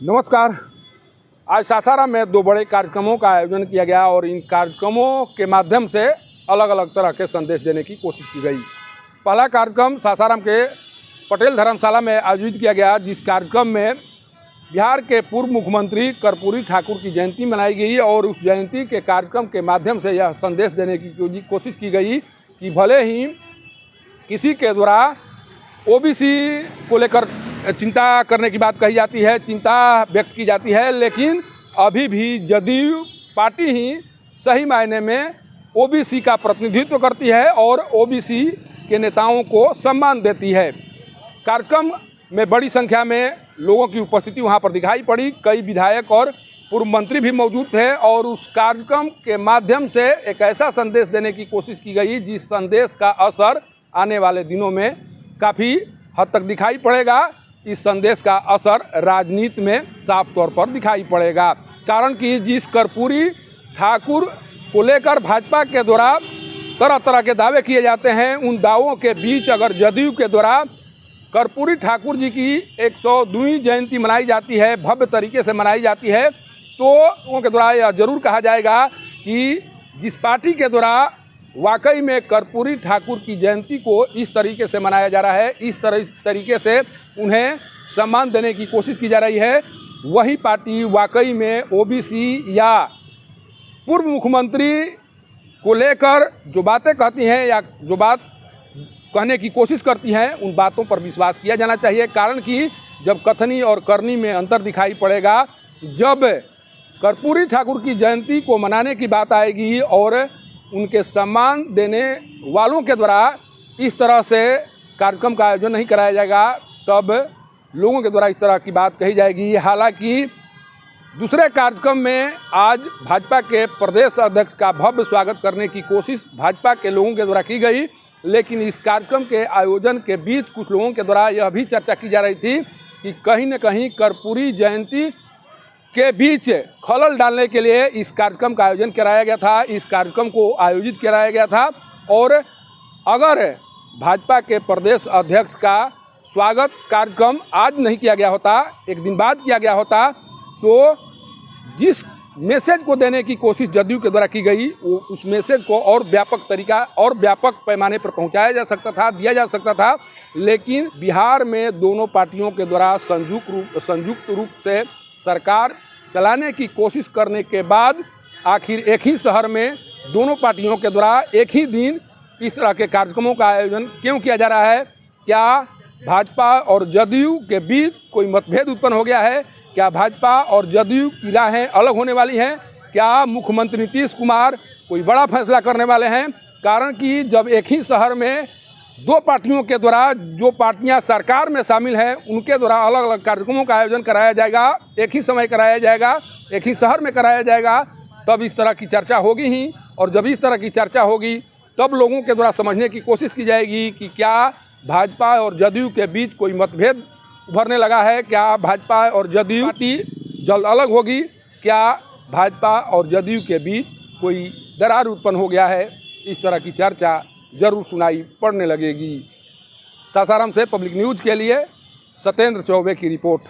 नमस्कार। आज सासाराम में दो बड़े कार्यक्रमों का आयोजन किया गया और इन कार्यक्रमों के माध्यम से अलग अलग तरह के संदेश देने की कोशिश की गई। पहला कार्यक्रम सासाराम के पटेल धर्मशाला में आयोजित किया गया, जिस कार्यक्रम में बिहार के पूर्व मुख्यमंत्री कर्पूरी ठाकुर की जयंती मनाई गई और उस जयंती के कार्यक्रम के माध्यम से यह संदेश देने की कोशिश की गई कि भले ही किसी के द्वारा ओबीसी को लेकर चिंता करने की बात कही जाती है, चिंता व्यक्त की जाती है, लेकिन अभी भी जदयू पार्टी ही सही मायने में ओबीसी का प्रतिनिधित्व करती है और ओबीसी के नेताओं को सम्मान देती है। कार्यक्रम में बड़ी संख्या में लोगों की उपस्थिति वहां पर दिखाई पड़ी। कई विधायक और पूर्व मंत्री भी मौजूद थे और उस कार्यक्रम के माध्यम से एक ऐसा संदेश देने की कोशिश की गई जिस संदेश का असर आने वाले दिनों में काफ़ी हद तक दिखाई पड़ेगा। इस संदेश का असर राजनीति में साफ तौर पर दिखाई पड़ेगा, कारण कि जिस कर्पूरी ठाकुर को लेकर भाजपा के द्वारा तरह तरह के दावे किए जाते हैं, उन दावों के बीच अगर जदयू के द्वारा कर्पूरी ठाकुर जी की 102वीं जयंती मनाई जाती है, भव्य तरीके से मनाई जाती है, तो उनके द्वारा यह जरूर कहा जाएगा कि जिस पार्टी के द्वारा वाकई में कर्पूरी ठाकुर की जयंती को इस तरीके से मनाया जा रहा है, इस तरीके से उन्हें सम्मान देने की कोशिश की जा रही है, वही पार्टी वाकई में ओबीसी या पूर्व मुख्यमंत्री को लेकर जो बातें कहती हैं या जो बात कहने की कोशिश करती हैं, उन बातों पर विश्वास किया जाना चाहिए। कारण कि जब कथनी और करनी में अंतर दिखाई पड़ेगा, जब कर्पूरी ठाकुर की जयंती को मनाने की बात आएगी और उनके सम्मान देने वालों के द्वारा इस तरह से कार्यक्रम का आयोजन नहीं कराया जाएगा, तब लोगों के द्वारा इस तरह की बात कही जाएगी। हालांकि दूसरे कार्यक्रम में आज भाजपा के प्रदेश अध्यक्ष का भव्य स्वागत करने की कोशिश भाजपा के लोगों के द्वारा की गई, लेकिन इस कार्यक्रम के आयोजन के बीच कुछ लोगों के द्वारा यह भी चर्चा की जा रही थी कि कहीं न कहीं कर्पूरी जयंती के बीच खलल डालने के लिए इस कार्यक्रम का आयोजन कराया गया था, इस कार्यक्रम को आयोजित कराया गया था। और अगर भाजपा के प्रदेश अध्यक्ष का स्वागत कार्यक्रम आज नहीं किया गया होता, एक दिन बाद किया गया होता, तो जिस मैसेज को देने की कोशिश जदयू के द्वारा की गई, उस मैसेज को और व्यापक तरीका और व्यापक पैमाने पर पहुंचाया जा सकता था, दिया जा सकता था। लेकिन बिहार में दोनों पार्टियों के द्वारा संयुक्त रूप से सरकार चलाने की कोशिश करने के बाद आखिर एक ही शहर में दोनों पार्टियों के द्वारा एक ही दिन इस तरह के कार्यक्रमों का आयोजन क्यों किया जा रहा है? क्या भाजपा और जदयू के बीच कोई मतभेद उत्पन्न हो गया है? क्या भाजपा और जदयू की राहें अलग होने वाली हैं? क्या मुख्यमंत्री नीतीश कुमार कोई बड़ा फैसला करने वाले हैं? कारण कि जब एक ही शहर में दो पार्टियों के द्वारा, जो पार्टियां सरकार में शामिल हैं, उनके द्वारा अलग अलग कार्यक्रमों का आयोजन कराया जाएगा, एक ही समय कराया जाएगा, एक ही शहर में कराया जाएगा, तब इस तरह की चर्चा होगी ही। और जब इस तरह की चर्चा होगी तब लोगों के द्वारा समझने की कोशिश की जाएगी कि क्या भाजपा और जदयू के बीच कोई मतभेद उभरने लगा है, क्या भाजपा और जदयू पार्टी जल्द अलग होगी, क्या भाजपा और जदयू के बीच कोई दरार उत्पन्न हो गया है। इस तरह की चर्चा जरूर सुनाई पड़ने लगेगी। सासाराम से पब्लिक न्यूज़ के लिए सत्येंद्र चौबे की रिपोर्ट।